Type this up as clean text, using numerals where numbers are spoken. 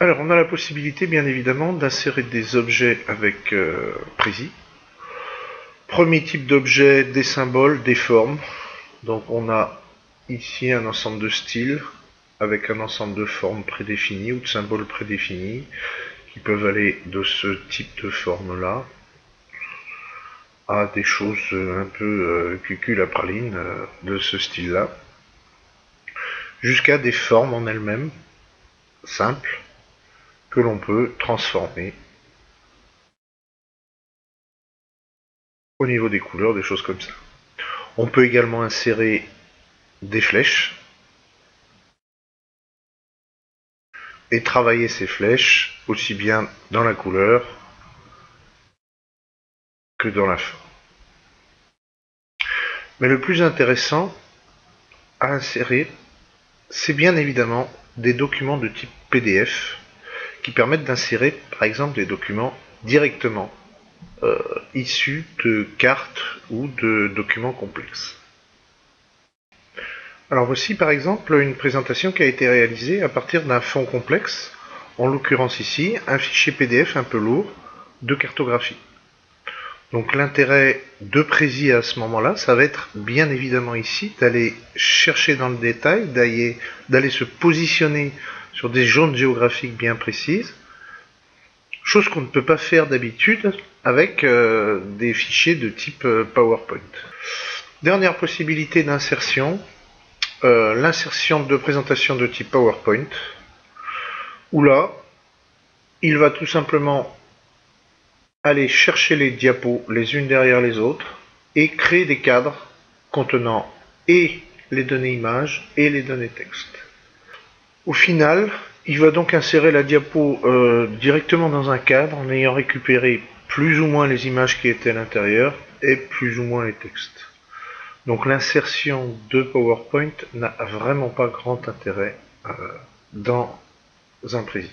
Alors, on a la possibilité, bien évidemment, d'insérer des objets avec Prezi. Premier type d'objet, des symboles, des formes. Donc, on a ici un ensemble de styles avec un ensemble de formes prédéfinies ou de symboles prédéfinis qui peuvent aller de ce type de forme-là à des choses un peu cucul à praline de ce style-là, jusqu'à des formes en elles-mêmes simples que l'on peut transformer au niveau des couleurs, des choses comme ça. On peut également insérer des flèches et travailler ces flèches aussi bien dans la couleur que dans la forme. Mais le plus intéressant à insérer, c'est bien évidemment des documents de type PDF qui permettent d'insérer par exemple des documents directement issus de cartes ou de documents complexes. Alors voici par exemple une présentation qui a été réalisée à partir d'un fond complexe, en l'occurrence ici un fichier PDF un peu lourd de cartographie. Donc l'intérêt de Prezi à ce moment-là, ça va être bien évidemment ici d'aller chercher dans le détail, d'aller se positionner sur des zones géographiques bien précises, chose qu'on ne peut pas faire d'habitude avec des fichiers de type PowerPoint. Dernière possibilité d'insertion, l'insertion de présentation de type PowerPoint, où là, il va tout simplement aller chercher les diapos les unes derrière les autres et créer des cadres contenant et les données images et les données texte. Au final, il va donc insérer la diapo directement dans un cadre en ayant récupéré plus ou moins les images qui étaient à l'intérieur et plus ou moins les textes. Donc l'insertion de PowerPoint n'a vraiment pas grand intérêt dans un Prezi.